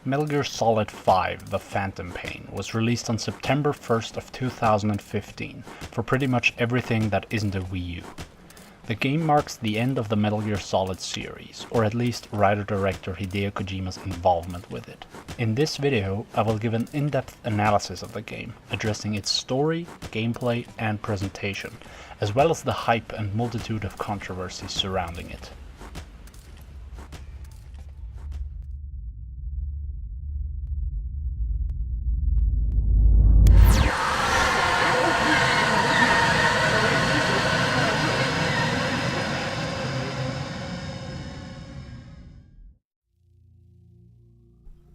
Metal Gear Solid 5: The Phantom Pain was released on September 1st of 2015 for pretty much everything that isn't a Wii U. The game marks the end of the Metal Gear Solid series, or at least writer-director Hideo Kojima's involvement with it. In this video, I will give an in-depth analysis of the game, addressing its story, gameplay, and presentation, as well as the hype and multitude of controversies surrounding it.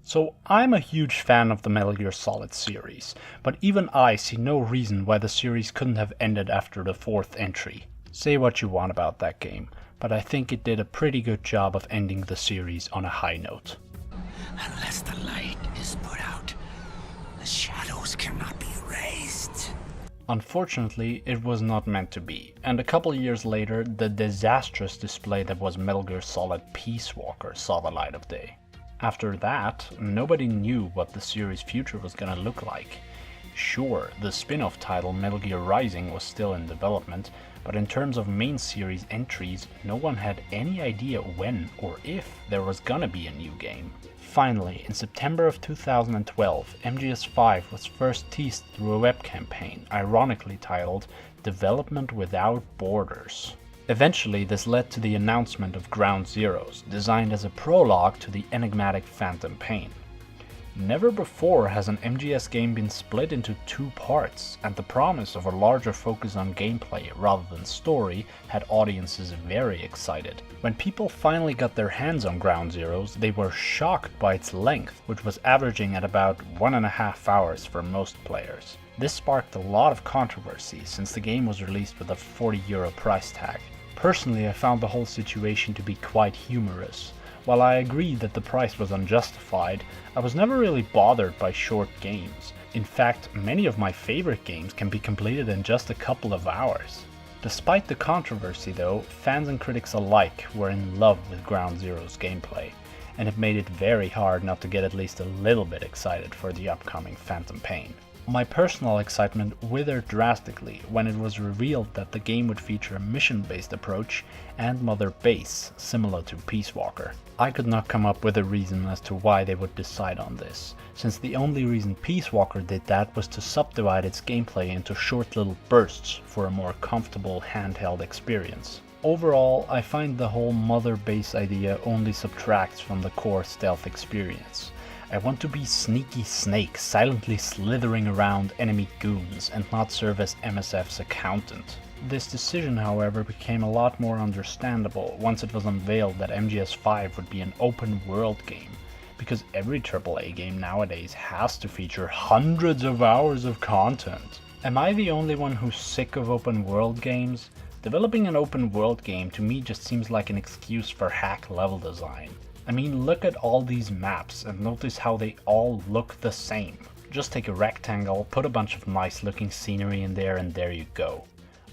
So I'm a huge fan of the Metal Gear Solid series, but even I see no reason why the series couldn't have ended after the 4th entry. Say what you want about that game, but I think it did a pretty good job of ending the series on a high note. Unless the light is put out, the shadows cannot be erased. Unfortunately, it was not meant to be, and a couple years later, the disastrous display that was Metal Gear Solid Peace Walker saw the light of day. After that, nobody knew what the series' future was gonna look like. Sure, the spin-off title Metal Gear Rising was still in development, but in terms of main series entries, no one had any idea when or if there was gonna be a new game. Finally, in September of 2012, MGS5 was first teased through a web campaign, ironically titled Development Without Borders. Eventually, this led to the announcement of Ground Zeroes, designed as a prologue to the enigmatic Phantom Pain. Never before has an MGS game been split into 2 parts, and the promise of a larger focus on gameplay rather than story had audiences very excited. When people finally got their hands on Ground Zeroes, they were shocked by its length, which was averaging at about 1.5 hours for most players. This sparked a lot of controversy since the game was released with a €40 price tag. Personally, I found the whole situation to be quite humorous. While I agreed that the price was unjustified, I was never really bothered by short games. In fact, many of my favorite games can be completed in just a couple of hours. Despite the controversy though, fans and critics alike were in love with Ground Zeroes gameplay, and it made it very hard not to get at least a little bit excited for the upcoming Phantom Pain. My personal excitement withered drastically when it was revealed that the game would feature a mission-based approach and Mother Base, similar to Peace Walker. I could not come up with a reason as to why they would decide on this, since the only reason Peace Walker did that was to subdivide its gameplay into short little bursts for a more comfortable handheld experience. Overall, I find the whole Mother Base idea only subtracts from the core stealth experience. I want to be Sneaky Snake, silently slithering around enemy goons and not serve as MSF's accountant. This decision, however, became a lot more understandable once it was unveiled that MGS5 would be an open world game, because every AAA game nowadays has to feature hundreds of hours of content. Am I the only one who's sick of open world games? Developing an open world game to me just seems like an excuse for hack level design. I mean, look at all these maps and notice how they all look the same. Just take a rectangle, put a bunch of nice looking scenery in there, and there you go.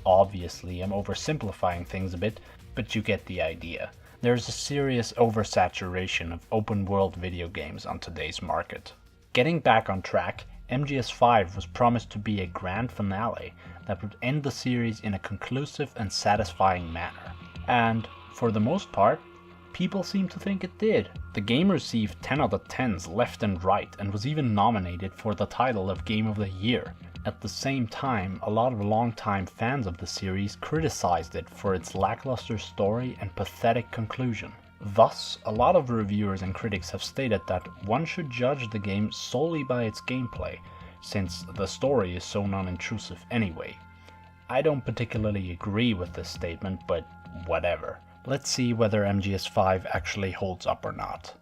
Obviously, I'm oversimplifying things a bit, but you get the idea. There's a serious oversaturation of open world video games on today's market. Getting back on track, MGS5 was promised to be a grand finale that would end the series in a conclusive and satisfying manner. And, for the most part, people seem to think it did. The game received 10 out of 10s left and right and was even nominated for the title of Game of the Year. At the same time, a lot of longtime fans of the series criticized it for its lackluster story and pathetic conclusion. Thus, a lot of reviewers and critics have stated that one should judge the game solely by its gameplay, since the story is so non-intrusive anyway. I don't particularly agree with this statement, but whatever. Let's see whether MGS5 actually holds up or not.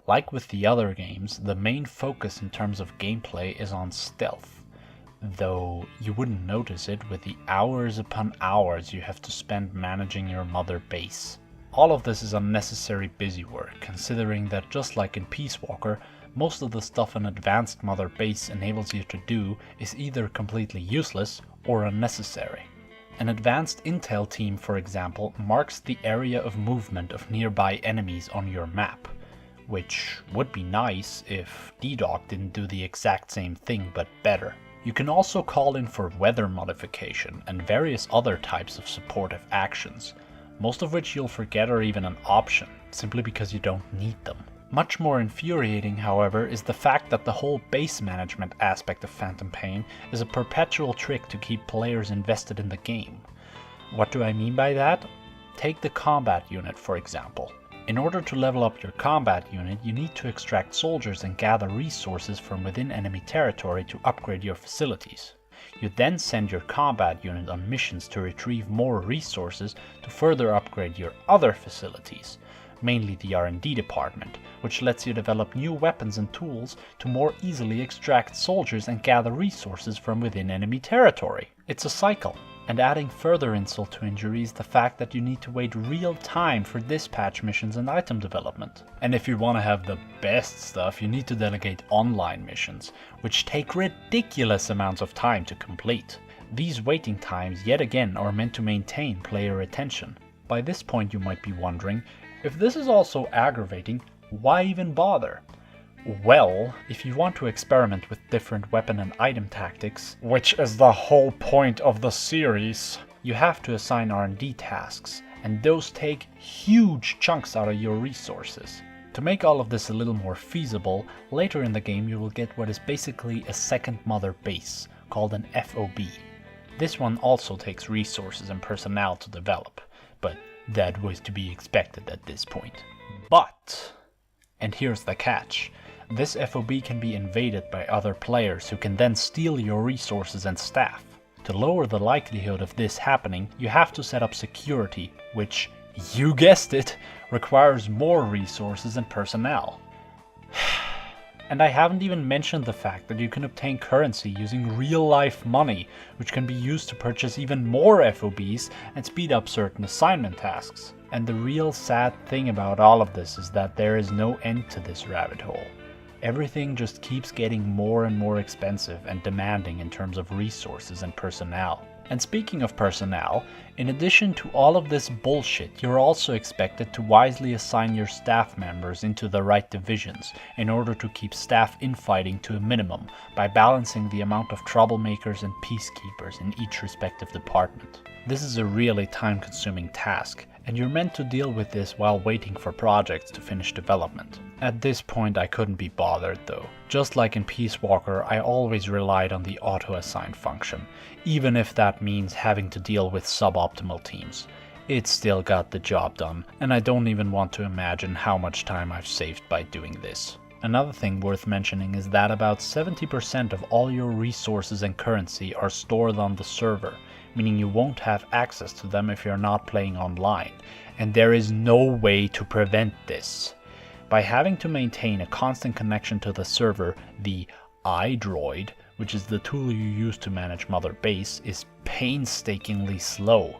Like with the other games, the main focus in terms of gameplay is on stealth, though you wouldn't notice it with the hours upon hours you have to spend managing your mother base. All of this is unnecessary busy work, considering that just like in Peace Walker, most of the stuff an advanced mother base enables you to do is either completely useless or unnecessary. An advanced intel team, for example, marks the area of movement of nearby enemies on your map, which would be nice if DDoC didn't do the exact same thing but better. You can also call in for weather modification and various other types of supportive actions, most of which you'll forget are even an option, simply because you don't need them. Much more infuriating, however, is the fact that the whole base management aspect of Phantom Pain is a perpetual trick to keep players invested in the game. What do I mean by that? Take the combat unit, for example. In order to level up your combat unit, you need to extract soldiers and gather resources from within enemy territory to upgrade your facilities. You then send your combat unit on missions to retrieve more resources to further upgrade your other facilities, mainly the R&D department, which lets you develop new weapons and tools to more easily extract soldiers and gather resources from within enemy territory. It's a cycle. And adding further insult to injury is the fact that you need to wait real time for dispatch missions and item development. And if you want to have the best stuff, you need to delegate online missions, which take ridiculous amounts of time to complete. These waiting times yet again are meant to maintain player attention. By this point you might be wondering, if this is also aggravating, why even bother? Well, if you want to experiment with different weapon and item tactics, which is the whole point of the series, you have to assign R&D tasks, and those take huge chunks out of your resources. To make all of this a little more feasible, later in the game you will get what is basically a second mother base, called an FOB. This one also takes resources and personnel to develop, but that was to be expected at this point. But, and here's the catch, this FOB can be invaded by other players who can then steal your resources and staff. To lower the likelihood of this happening, you have to set up security, which, you guessed it, requires more resources and personnel. And I haven't even mentioned the fact that you can obtain currency using real-life money, which can be used to purchase even more FOBs and speed up certain assignment tasks. And the real sad thing about all of this is that there is no end to this rabbit hole. Everything just keeps getting more and more expensive and demanding in terms of resources and personnel. And speaking of personnel, in addition to all of this bullshit, you're also expected to wisely assign your staff members into the right divisions in order to keep staff infighting to a minimum by balancing the amount of troublemakers and peacekeepers in each respective department. This is a really time-consuming task, and you're meant to deal with this while waiting for projects to finish development. At this point I couldn't be bothered though. Just like in Peace Walker, I always relied on the auto-assign function, even if that means having to deal with suboptimal teams. It still got the job done, and I don't even want to imagine how much time I've saved by doing this. Another thing worth mentioning is that about 70% of all your resources and currency are stored on the server, meaning you won't have access to them if you're not playing online, and there is no way to prevent this. By having to maintain a constant connection to the server, the iDroid, which is the tool you use to manage Mother Base, is painstakingly slow.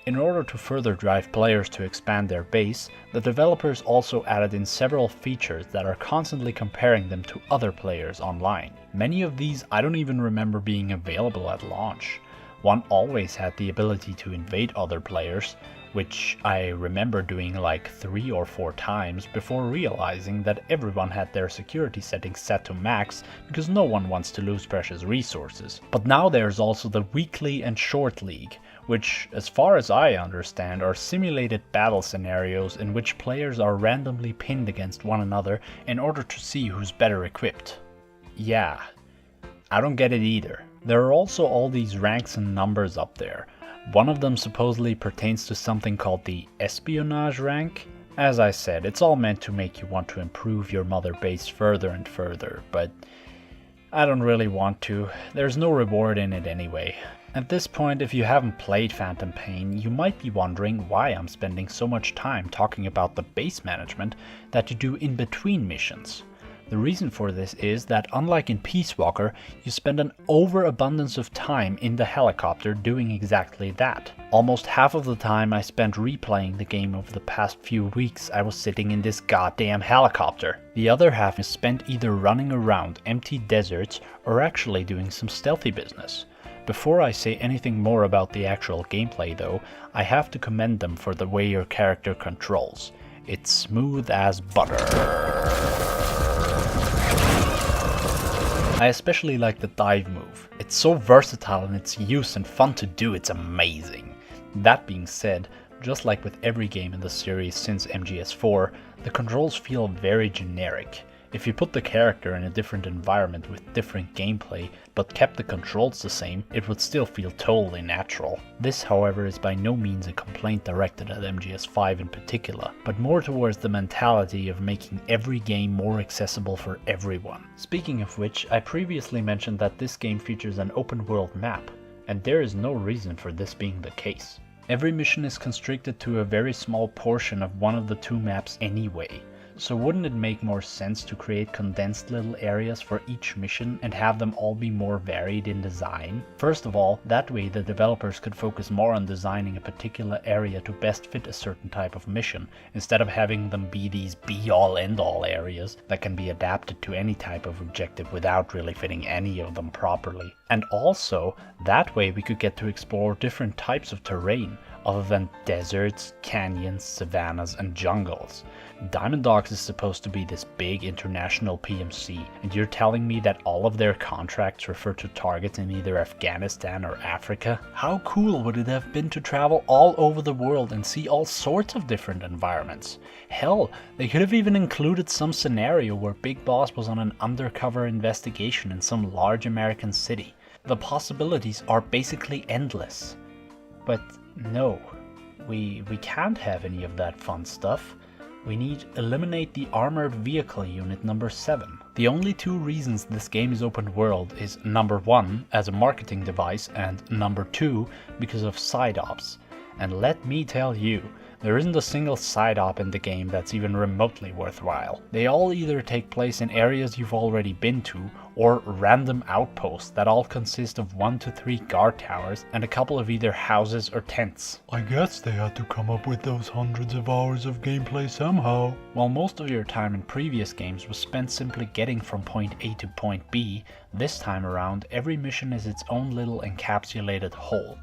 In order to further drive players to expand their base, the developers also added in several features that are constantly comparing them to other players online. Many of these I don't even remember being available at launch. One always had the ability to invade other players, which I remember doing like 3 or 4 times before realizing that everyone had their security settings set to max because no one wants to lose precious resources. But now there's also the weekly and short league, which, as far as I understand, are simulated battle scenarios in which players are randomly pinned against one another in order to see who's better equipped. Yeah, I don't get it either. There are also all these ranks and numbers up there. One of them supposedly pertains to something called the espionage rank. As I said, it's all meant to make you want to improve your mother base further and further, but I don't really want to. There's no reward in it anyway. At this point, if you haven't played Phantom Pain, you might be wondering why I'm spending so much time talking about the base management that you do in between missions. The reason for this is that unlike in Peace Walker, you spend an overabundance of time in the helicopter doing exactly that. Almost half of the time I spent replaying the game over the past few weeks I was sitting in this goddamn helicopter. The other half is spent either running around empty deserts or actually doing some stealthy business. Before I say anything more about the actual gameplay though, I have to commend them for the way your character controls. It's smooth as butter. I especially like the dive move. It's so versatile in its use and fun to do, it's amazing. That being said, just like with every game in the series since MGS4, the controls feel very generic. If you put the character in a different environment with different gameplay, but kept the controls the same, it would still feel totally natural. This, however, is by no means a complaint directed at MGS5 in particular, but more towards the mentality of making every game more accessible for everyone. Speaking of which, I previously mentioned that this game features an open world map, and there is no reason for this being the case. Every mission is constricted to a very small portion of one of the two maps anyway. So wouldn't it make more sense to create condensed little areas for each mission and have them all be more varied in design? First of all, that way the developers could focus more on designing a particular area to best fit a certain type of mission, instead of having them be these be-all end-all areas that can be adapted to any type of objective without really fitting any of them properly. And also, that way we could get to explore different types of terrain, other than deserts, canyons, savannas, and jungles. Diamond Dogs is supposed to be this big international PMC, and you're telling me that all of their contracts refer to targets in either Afghanistan or Africa? How cool would it have been to travel all over the world and see all sorts of different environments? Hell, they could have even included some scenario where Big Boss was on an undercover investigation in some large American city. The possibilities are basically endless. But no, we can't have any of that fun stuff. We need eliminate the armored vehicle unit number 7. The only two reasons this game is open world is number 1 as a marketing device and number 2 because of side ops. And let me tell you, there isn't a single side op in the game that's even remotely worthwhile. They all either take place in areas you've already been to, or random outposts that all consist of 1 to 3 guard towers and a couple of either houses or tents. I guess they had to come up with those hundreds of hours of gameplay somehow. While most of your time in previous games was spent simply getting from point A to point B, this time around every mission is its own little encapsulated whole.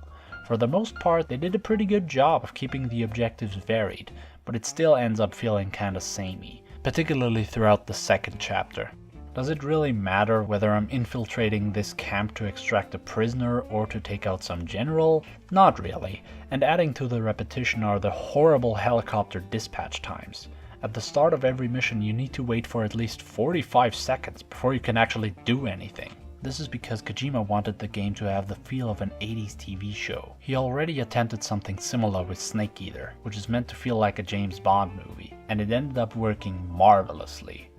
For the most part, they did a pretty good job of keeping the objectives varied, but it still ends up feeling kinda samey, particularly throughout the second chapter. Does it really matter whether I'm infiltrating this camp to extract a prisoner or to take out some general? Not really, and adding to the repetition are the horrible helicopter dispatch times. At the start of every mission you need to wait for at least 45 seconds before you can actually do anything. This is because Kojima wanted the game to have the feel of an 80s TV show. He already attempted something similar with Snake Eater, which is meant to feel like a James Bond movie, and it ended up working marvelously.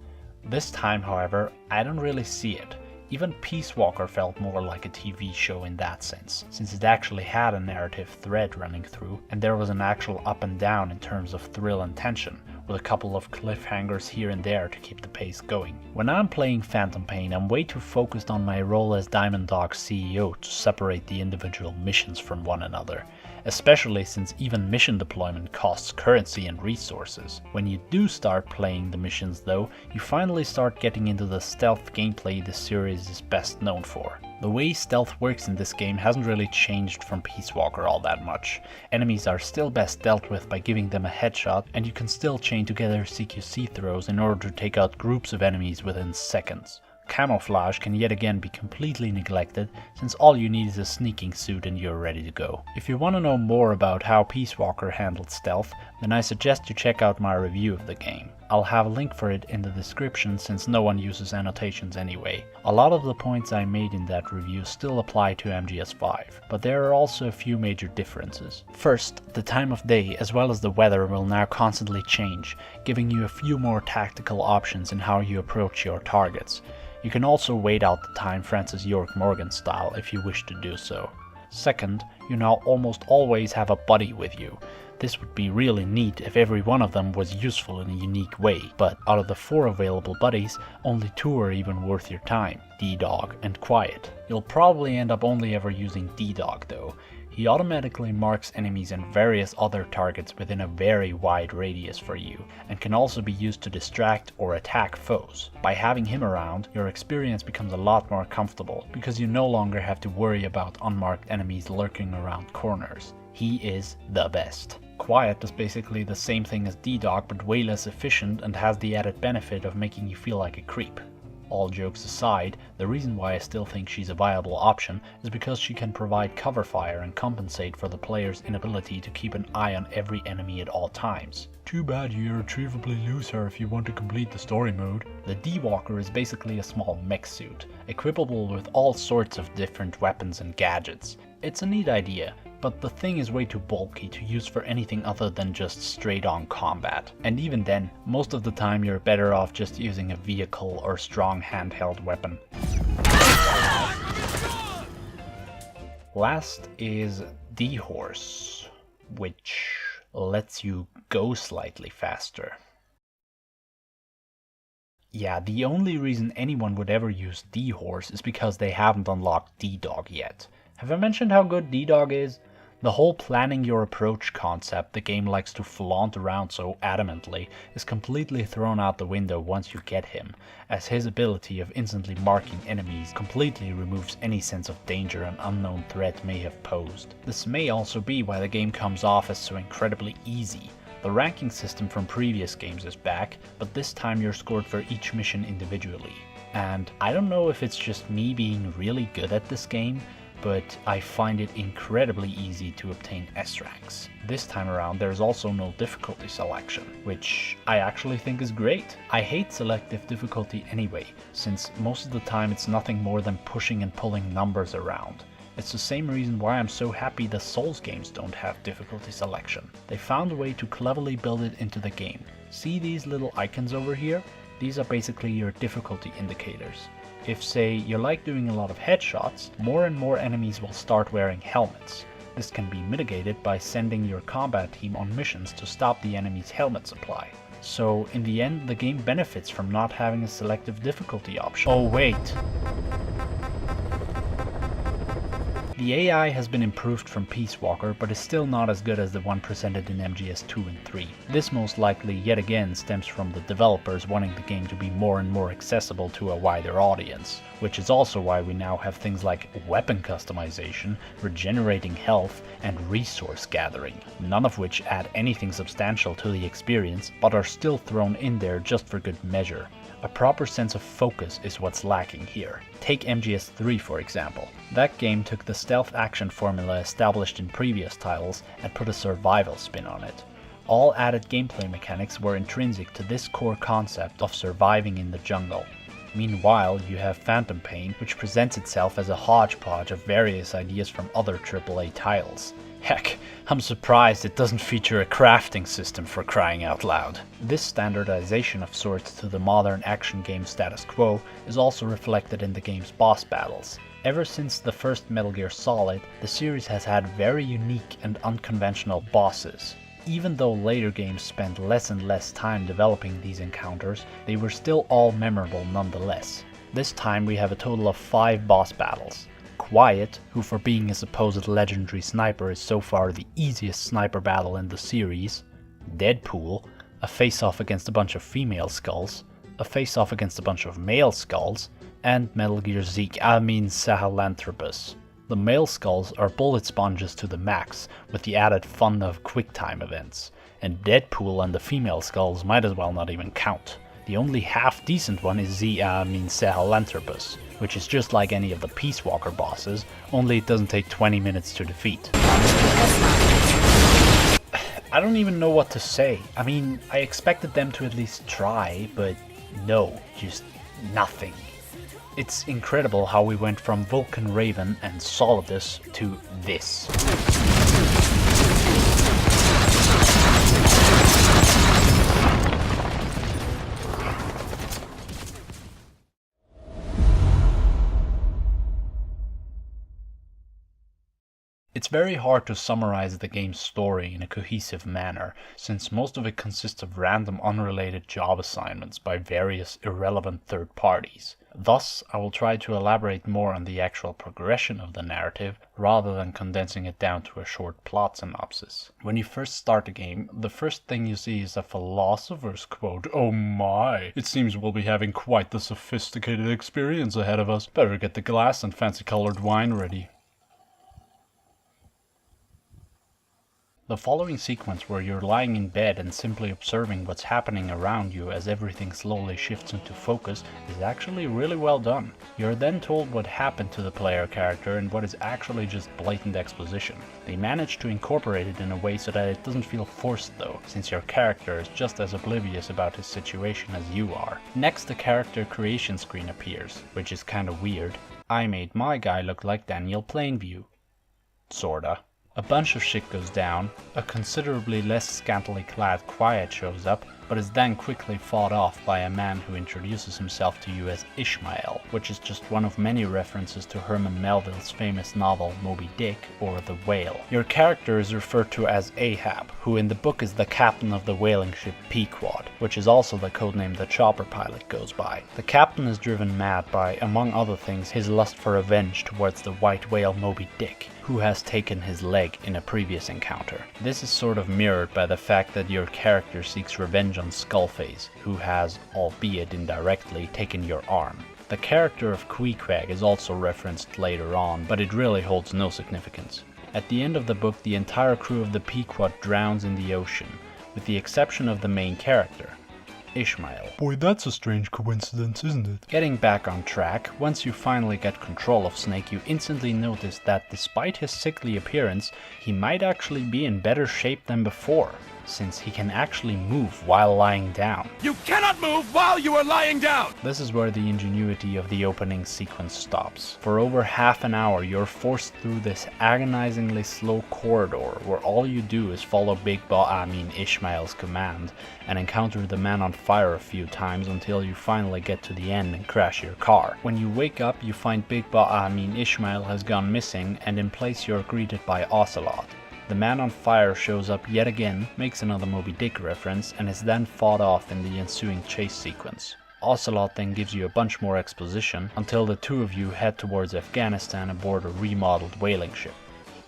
This time, however, I don't really see it. Even Peace Walker felt more like a TV show in that sense, since it actually had a narrative thread running through, and there was an actual up and down in terms of thrill and tension, with a couple of cliffhangers here and there to keep the pace going. When I'm playing Phantom Pain, I'm way too focused on my role as Diamond Dog's CEO to separate the individual missions from one another, especially since even mission deployment costs currency and resources. When you do start playing the missions though, you finally start getting into the stealth gameplay the series is best known for. The way stealth works in this game hasn't really changed from Peace Walker all that much. Enemies are still best dealt with by giving them a headshot, and you can still chain together CQC throws in order to take out groups of enemies within seconds. Camouflage can yet again be completely neglected, since all you need is a sneaking suit and you're ready to go. If you want to know more about how Peace Walker handled stealth, then I suggest you check out my review of the game. I'll have a link for it in the description since no one uses annotations anyway. A lot of the points I made in that review still apply to MGS5, but there are also a few major differences. First, the time of day as well as the weather will now constantly change, giving you a few more tactical options in how you approach your targets. You can also wait out the time Francis York Morgan style if you wish to do so. Second, you now almost always have a buddy with you. This would be really neat if every one of them was useful in a unique way, but out of the 4 available buddies, only 2 are even worth your time, D-Dog and Quiet. You'll probably end up only ever using D-Dog though. He automatically marks enemies and various other targets within a very wide radius for you, and can also be used to distract or attack foes. By having him around, your experience becomes a lot more comfortable, because you no longer have to worry about unmarked enemies lurking around corners. He is the best. Quiet is basically the same thing as D-Dog but way less efficient and has the added benefit of making you feel like a creep. All jokes aside, the reason why I still think she's a viable option is because she can provide cover fire and compensate for the player's inability to keep an eye on every enemy at all times. Too bad you irretrievably lose her if you want to complete the story mode. The D-Walker is basically a small mech suit, equipable with all sorts of different weapons and gadgets. It's a neat idea, but the thing is way too bulky to use for anything other than just straight on combat. And even then, most of the time you're better off just using a vehicle or strong handheld weapon. Last is D-Horse, which lets you go slightly faster. Yeah, the only reason anyone would ever use D-Horse is because they haven't unlocked D-Dog yet. Have I mentioned how good D-Dog is? The whole planning your approach concept the game likes to flaunt around so adamantly is completely thrown out the window once you get him, as his ability of instantly marking enemies completely removes any sense of danger an unknown threat may have posed. This may also be why the game comes off as so incredibly easy. The ranking system from previous games is back, but this time you're scored for each mission individually. And I don't know if it's just me being really good at this game, but I find it incredibly easy to obtain S ranks. This time around there's also no difficulty selection, which I actually think is great. I hate selective difficulty anyway, since most of the time it's nothing more than pushing and pulling numbers around. It's the same reason why I'm so happy the Souls games don't have difficulty selection. They found a way to cleverly build it into the game. See these little icons over here? These are basically your difficulty indicators. If, say, you like doing a lot of headshots, more and more enemies will start wearing helmets. This can be mitigated by sending your combat team on missions to stop the enemy's helmet supply. So, in the end, the game benefits from not having a selective difficulty option. Oh wait! The AI has been improved from Peace Walker, but is still not as good as the one presented in MGS2 and 3. This most likely yet again stems from the developers wanting the game to be more and more accessible to a wider audience, which is also why we now have things like weapon customization, regenerating health, and resource gathering, none of which add anything substantial to the experience, but are still thrown in there just for good measure. A proper sense of focus is what's lacking here. Take MGS3 for example. That game took the stealth action formula established in previous titles and put a survival spin on it. All added gameplay mechanics were intrinsic to this core concept of surviving in the jungle. Meanwhile, you have Phantom Pain, which presents itself as a hodgepodge of various ideas from other AAA titles. Heck, I'm surprised it doesn't feature a crafting system for crying out loud. This standardization of sorts to the modern action game status quo is also reflected in the game's boss battles. Ever since the first Metal Gear Solid, the series has had very unique and unconventional bosses. Even though later games spent less and less time developing these encounters, they were still all memorable nonetheless. This time we have a total of 5 boss battles. Quiet, who for being a supposed legendary sniper is so far the easiest sniper battle in the series. Deadpool, a face-off against a bunch of female skulls. A face-off against a bunch of male skulls. And Metal Gear Sahelanthropus. The male skulls are bullet sponges to the max, with the added fun of QuickTime events. And Deadpool and the female skulls might as well not even count. The only half-decent one is Sahelanthropus, which is just like any of the Peace Walker bosses, only it doesn't take 20 minutes to defeat. I don't even know what to say. I mean, I expected them to at least try, but no, just nothing. It's incredible how we went from Vulcan Raven and Solidus to this. It's very hard to summarize the game's story in a cohesive manner, since most of it consists of random unrelated job assignments by various irrelevant third parties. Thus, I will try to elaborate more on the actual progression of the narrative, rather than condensing it down to a short plot synopsis. When you first start the game, the first thing you see is a philosopher's quote. Oh my! It seems we'll be having quite the sophisticated experience ahead of us. Better get the glass and fancy colored wine ready. The following sequence, where you're lying in bed and simply observing what's happening around you as everything slowly shifts into focus, is actually really well done. You're then told what happened to the player character and what is actually just blatant exposition. They managed to incorporate it in a way so that it doesn't feel forced though, since your character is just as oblivious about his situation as you are. Next, the character creation screen appears, which is kinda weird. I made my guy look like Daniel Plainview. Sorta. A bunch of shit goes down, a considerably less scantily clad Quiet shows up, but is then quickly fought off by a man who introduces himself to you as Ishmael, which is just one of many references to Herman Melville's famous novel Moby Dick, or The Whale. Your character is referred to as Ahab, who in the book is the captain of the whaling ship Pequod, which is also the codename the chopper pilot goes by. The captain is driven mad by, among other things, his lust for revenge towards the white whale Moby Dick, who has taken his leg in a previous encounter. This is sort of mirrored by the fact that your character seeks revenge on Skullface, who has, albeit indirectly, taken your arm. The character of Queequeg is also referenced later on, but it really holds no significance. At the end of the book, the entire crew of the Pequod drowns in the ocean, with the exception of the main character, Ishmael. Boy, that's a strange coincidence, isn't it? Getting back on track, once you finally get control of Snake, you instantly notice that despite his sickly appearance, he might actually be in better shape than before, since he can actually move while lying down. You cannot move while you are lying down! This is where the ingenuity of the opening sequence stops. For over half an hour, you're forced through this agonizingly slow corridor where all you do is follow Ishmael's command and encounter the man on fire a few times until you finally get to the end and crash your car. When you wake up, you find Ishmael has gone missing, and in place you're greeted by Ocelot. The man on fire shows up yet again, makes another Moby Dick reference, and is then fought off in the ensuing chase sequence. Ocelot then gives you a bunch more exposition until the two of you head towards Afghanistan aboard a remodeled whaling ship.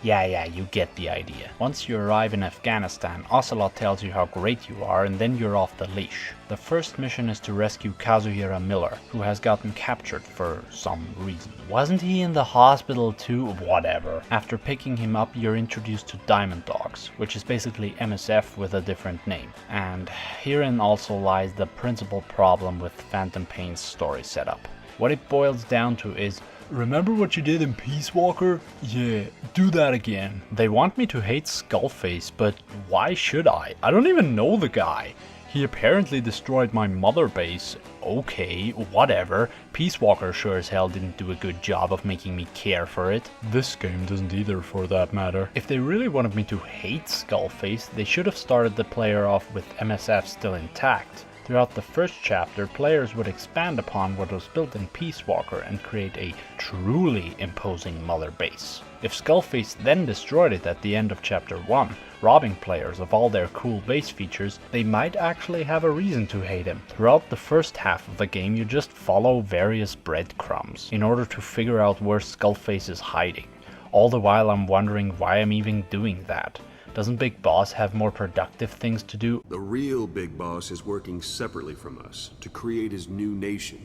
Yeah, you get the idea. Once you arrive in Afghanistan, Ocelot tells you how great you are, and then you're off the leash. The first mission is to rescue Kazuhira Miller, who has gotten captured for some reason. Wasn't he in the hospital too? Whatever. After picking him up, you're introduced to Diamond Dogs, which is basically MSF with a different name. And herein also lies the principal problem with Phantom Pain's story setup. What it boils down to is, remember what you did in Peace Walker? Yeah, do that again. They want me to hate Skullface, but why should I? I don't even know the guy. He apparently destroyed my mother base. Okay, whatever. Peace Walker sure as hell didn't do a good job of making me care for it. This game doesn't either, for that matter. If they really wanted me to hate Skullface, they should have started the player off with MSF still intact. Throughout the first chapter, players would expand upon what was built in Peace Walker and create a truly imposing mother base. If Skullface then destroyed it at the end of chapter 1, robbing players of all their cool base features, they might actually have a reason to hate him. Throughout the first half of the game, you just follow various breadcrumbs in order to figure out where Skullface is hiding. All the while I'm wondering why I'm even doing that. Doesn't Big Boss have more productive things to do? The real Big Boss is working separately from us to create his new nation.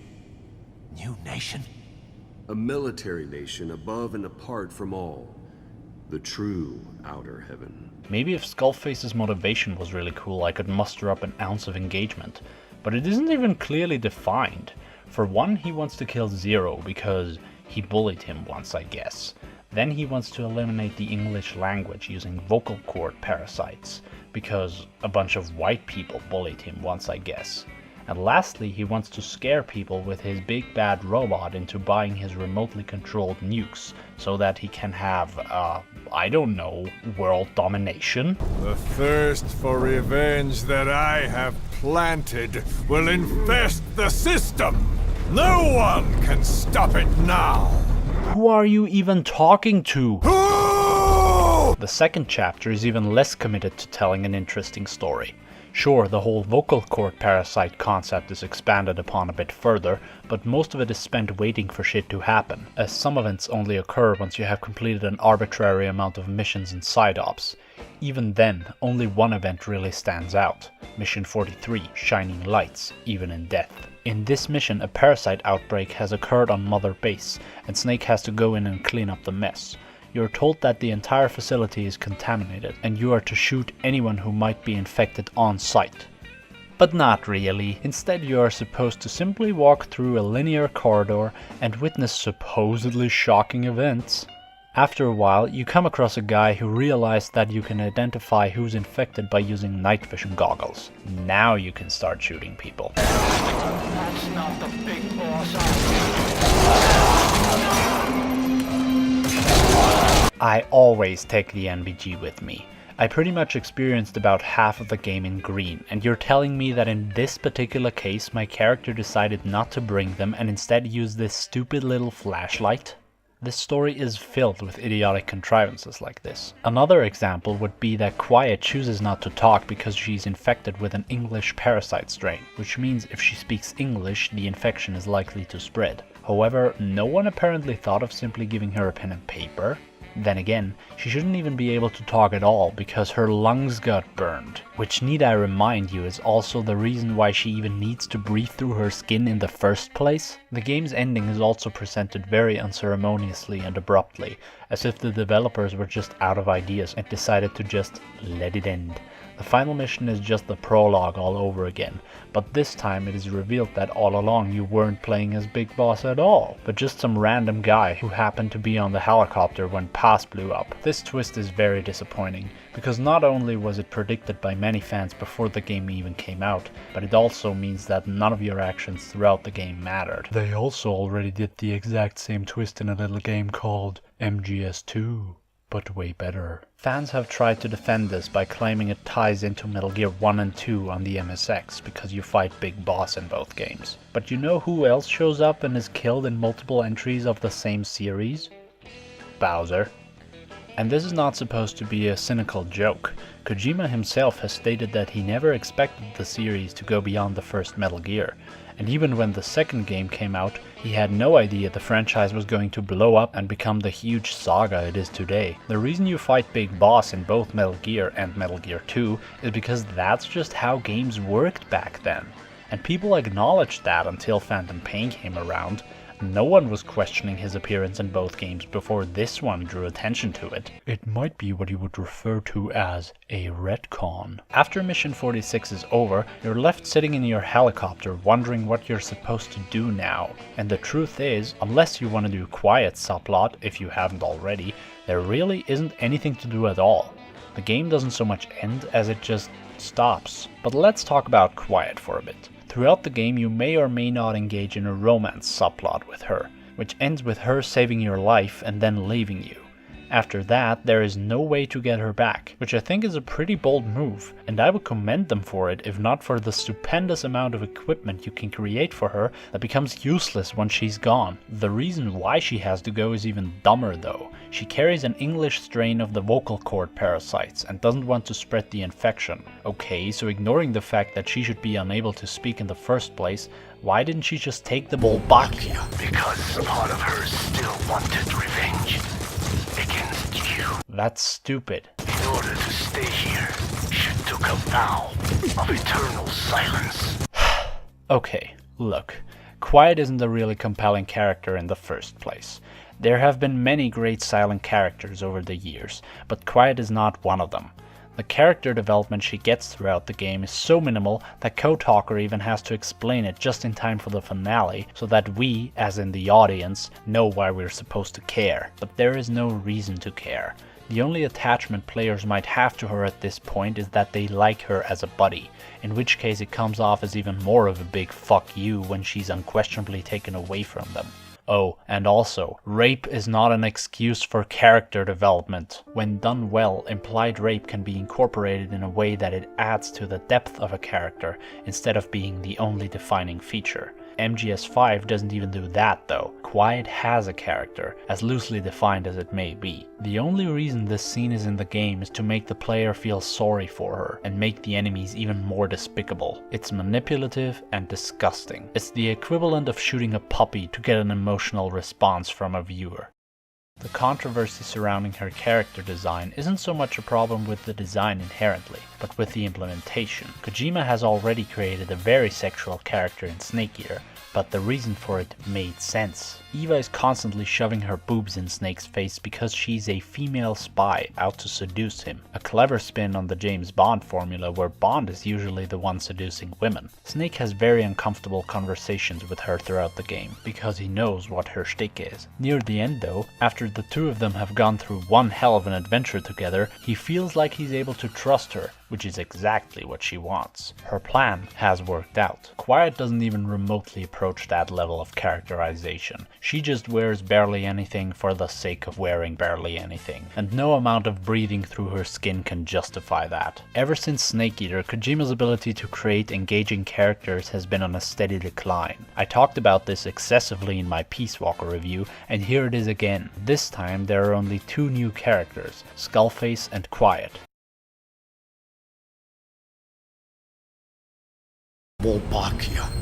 New nation? A military nation above and apart from all. The true outer heaven. Maybe if Skullface's motivation was really cool, I could muster up an ounce of engagement. But it isn't even clearly defined. For one, he wants to kill Zero because he bullied him once, I guess. Then he wants to eliminate the English language using vocal cord parasites, because a bunch of white people bullied him once, I guess. And lastly, he wants to scare people with his big bad robot into buying his remotely controlled nukes, so that he can have, I don't know, world domination? The thirst for revenge that I have planted will infest the system! No one can stop it now! Who are you even talking to? Who? The second chapter is even less committed to telling an interesting story. Sure, the whole vocal cord parasite concept is expanded upon a bit further, but most of it is spent waiting for shit to happen, as some events only occur once you have completed an arbitrary amount of missions and side ops. Even then, only one event really stands out. Mission 43, Shining Lights, Even in Death. In this mission, a parasite outbreak has occurred on Mother Base, and Snake has to go in and clean up the mess. You are told that the entire facility is contaminated, and you are to shoot anyone who might be infected on sight. But not really. Instead, you are supposed to simply walk through a linear corridor and witness supposedly shocking events. After a while, you come across a guy who realized that you can identify who's infected by using night vision goggles. Now you can start shooting people. That's not the big boss. I always take the NVG with me. I pretty much experienced about half of the game in green, and you're telling me that in this particular case my character decided not to bring them and instead use this stupid little flashlight? This story is filled with idiotic contrivances like this. Another example would be that Quiet chooses not to talk because she's infected with an English parasite strain, which means if she speaks English, the infection is likely to spread. However, no one apparently thought of simply giving her a pen and paper. Then again, she shouldn't even be able to talk at all because her lungs got burned. Which, need I remind you, is also the reason why she even needs to breathe through her skin in the first place. The game's ending is also presented very unceremoniously and abruptly, as if the developers were just out of ideas and decided to just let it end. The final mission is just the prologue all over again, but this time it is revealed that all along you weren't playing as Big Boss at all, but just some random guy who happened to be on the helicopter when Pass blew up. This twist is very disappointing, because not only was it predicted by many fans before the game even came out, but it also means that none of your actions throughout the game mattered. They also already did the exact same twist in a little game called MGS5, but way better. Fans have tried to defend this by claiming it ties into Metal Gear 1 and 2 on the MSX because you fight Big Boss in both games. But you know who else shows up and is killed in multiple entries of the same series? Bowser. And this is not supposed to be a cynical joke. Kojima himself has stated that he never expected the series to go beyond the first Metal Gear, and even when the second game came out, he had no idea the franchise was going to blow up and become the huge saga it is today. The reason you fight Big Boss in both Metal Gear and Metal Gear 2 is because that's just how games worked back then. And people acknowledged that until Phantom Pain came around. No one was questioning his appearance in both games before this one drew attention to it. It might be what you would refer to as a retcon. After Mission 46 is over, you're left sitting in your helicopter wondering what you're supposed to do now. And the truth is, unless you want to do Quiet subplot, if you haven't already, there really isn't anything to do at all. The game doesn't so much end as it just stops. But let's talk about Quiet for a bit. Throughout the game, you may or may not engage in a romance subplot with her, which ends with her saving your life and then leaving you. After that, there is no way to get her back, which I think is a pretty bold move, and I would commend them for it if not for the stupendous amount of equipment you can create for her that becomes useless once she's gone. The reason why she has to go is even dumber though. She carries an English strain of the vocal cord parasites and doesn't want to spread the infection. Okay, so ignoring the fact that she should be unable to speak in the first place, why didn't she just take the ball back? Because part of her still wanted revenge against you. That's stupid. In order to stay here, she took a vow of eternal silence. Okay, look. Quiet isn't a really compelling character in the first place. There have been many great silent characters over the years, but Quiet is not one of them. The character development she gets throughout the game is so minimal that Kotalker even has to explain it just in time for the finale, so that we, as in the audience, know why we're supposed to care. But there is no reason to care. The only attachment players might have to her at this point is that they like her as a buddy, in which case it comes off as even more of a big fuck you when she's unquestionably taken away from them. Oh, and also, rape is not an excuse for character development. When done well, implied rape can be incorporated in a way that it adds to the depth of a character, instead of being the only defining feature. MGS5 doesn't even do that though. Quiet has a character, as loosely defined as it may be. The only reason this scene is in the game is to make the player feel sorry for her, and make the enemies even more despicable. It's manipulative and disgusting. It's the equivalent of shooting a puppy to get an emotional response from a viewer. The controversy surrounding her character design isn't so much a problem with the design inherently, but with the implementation. Kojima has already created a very sexual character in Snake Eater, but the reason for it made sense. Eva is constantly shoving her boobs in Snake's face because she's a female spy out to seduce him. A clever spin on the James Bond formula where Bond is usually the one seducing women. Snake has very uncomfortable conversations with her throughout the game, because he knows what her shtick is. Near the end though, after the two of them have gone through one hell of an adventure together, he feels like he's able to trust her, which is exactly what she wants. Her plan has worked out. Quiet doesn't even remotely approach that level of characterization. She just wears barely anything for the sake of wearing barely anything, and no amount of breathing through her skin can justify that. Ever since Snake Eater, Kojima's ability to create engaging characters has been on a steady decline. I talked about this excessively in my Peace Walker review, and here it is again. This time there are only two new characters, Skullface and Quiet.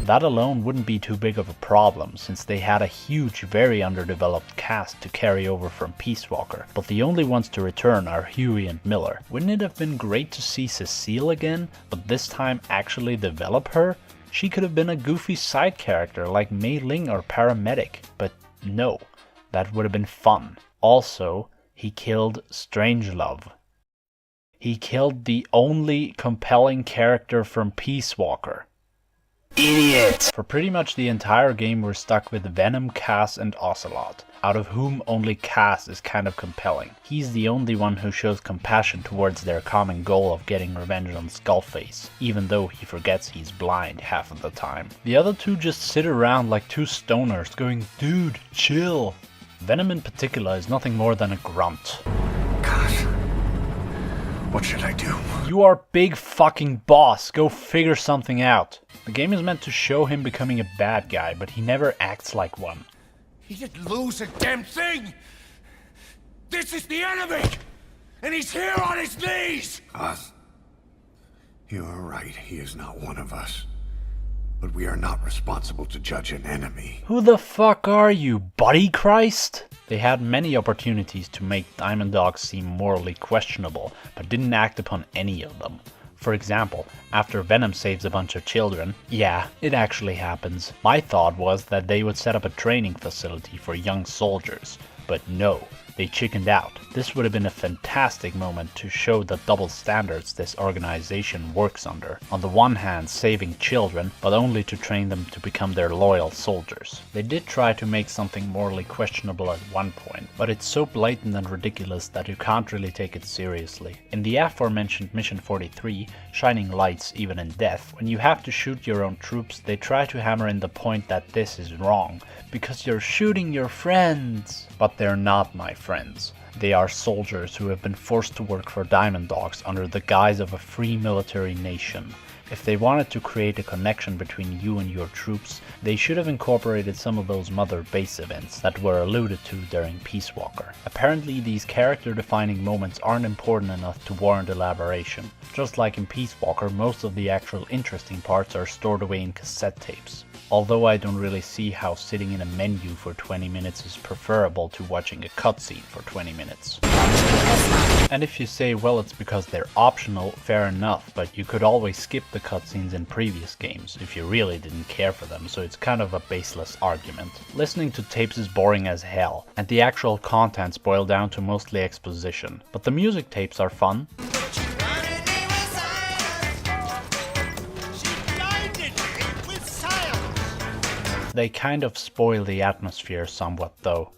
That alone wouldn't be too big of a problem, since they had a huge, very underdeveloped cast to carry over from Peace Walker, but the only ones to return are Huey and Miller. Wouldn't it have been great to see Cecile again, but this time actually develop her? She could have been a goofy side character like Mei Ling or Paramedic, but no, that would have been fun. Also, he killed Strangelove. He killed the only compelling character from Peace Walker. Idiot! For pretty much the entire game we're stuck with Venom, Cass and Ocelot, out of whom only Cass is kind of compelling. He's the only one who shows compassion towards their common goal of getting revenge on Skullface, even though he forgets he's blind half of the time. The other two just sit around like two stoners going, dude, chill. Venom in particular is nothing more than a grunt. God, what should I do? You are big fucking boss, go figure something out. The game is meant to show him becoming a bad guy, but he never acts like one. He didn't lose a damn thing! This is the enemy! And he's here on his knees! Us? You are right, he is not one of us. But we are not responsible to judge an enemy. Who the fuck are you, Buddy Christ? They had many opportunities to make Diamond Dogs seem morally questionable, but didn't act upon any of them. For example, after Venom saves a bunch of children, yeah, it actually happens. My thought was that they would set up a training facility for young soldiers, but no. They chickened out. This would have been a fantastic moment to show the double standards this organization works under. On the one hand, saving children, but only to train them to become their loyal soldiers. They did try to make something morally questionable at one point, but it's so blatant and ridiculous that you can't really take it seriously. In the aforementioned Mission 43, Shining Lights Even in Death, when you have to shoot your own troops, they try to hammer in the point that this is wrong, because you're shooting your friends. But they're not my friends. They are soldiers who have been forced to work for Diamond Dogs under the guise of a free military nation. If they wanted to create a connection between you and your troops, they should have incorporated some of those Mother Base events that were alluded to during Peace Walker. Apparently these character-defining moments aren't important enough to warrant elaboration. Just like in Peace Walker, most of the actual interesting parts are stored away in cassette tapes. Although I don't really see how sitting in a menu for 20 minutes is preferable to watching a cutscene for 20 minutes. And if you say, well, it's because they're optional, fair enough, but you could always skip the cutscenes in previous games if you really didn't care for them, so it's kind of a baseless argument. Listening to tapes is boring as hell, and the actual contents boil down to mostly exposition. But the music tapes are fun. They kind of spoil the atmosphere somewhat though.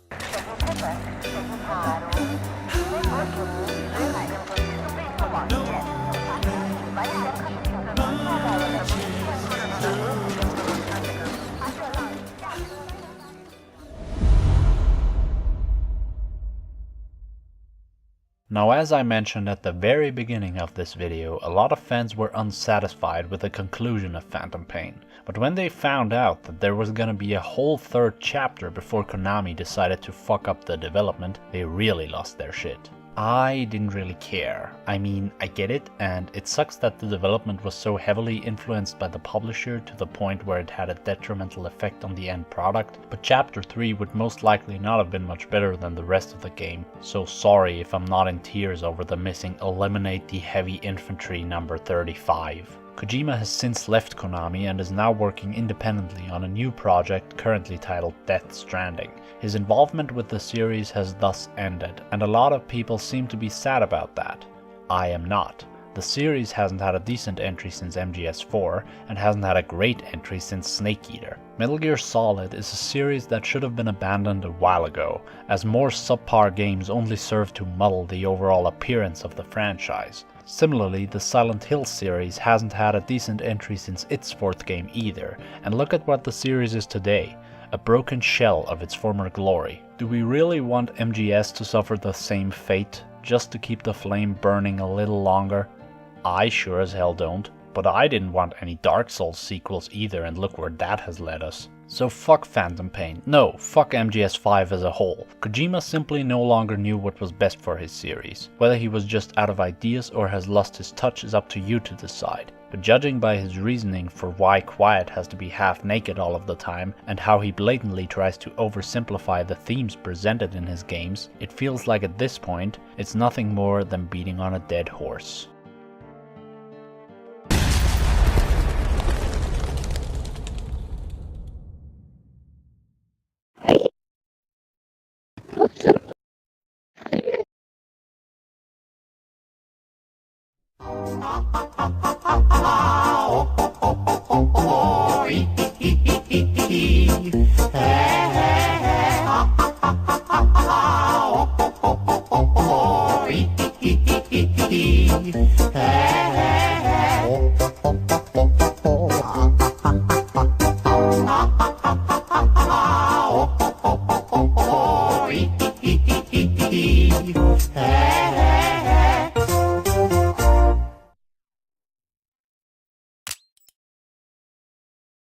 Now, as I mentioned at the very beginning of this video, a lot of fans were unsatisfied with the conclusion of Phantom Pain. But when they found out that there was gonna be a whole third chapter before Konami decided to fuck up the development, they really lost their shit. I didn't really care. I mean, I get it, and it sucks that the development was so heavily influenced by the publisher to the point where it had a detrimental effect on the end product, but Chapter 3 would most likely not have been much better than the rest of the game, so sorry if I'm not in tears over the missing Eliminate the Heavy Infantry number 35. Kojima has since left Konami and is now working independently on a new project currently titled Death Stranding. His involvement with the series has thus ended, and a lot of people seem to be sad about that. I am not. The series hasn't had a decent entry since MGS5 and hasn't had a great entry since Snake Eater. Metal Gear Solid is a series that should have been abandoned a while ago, as more subpar games only serve to muddle the overall appearance of the franchise. Similarly, the Silent Hill series hasn't had a decent entry since its fourth game either, and look at what the series is today. A broken shell of its former glory. Do we really want MGS to suffer the same fate, just to keep the flame burning a little longer? I sure as hell don't, but I didn't want any Dark Souls sequels either, and look where that has led us. So fuck Phantom Pain. No, fuck MGS5 as a whole. Kojima simply no longer knew what was best for his series. Whether he was just out of ideas or has lost his touch is up to you to decide. But judging by his reasoning for why Quiet has to be half naked all of the time, and how he blatantly tries to oversimplify the themes presented in his games, it feels like at this point, it's nothing more than beating on a dead horse.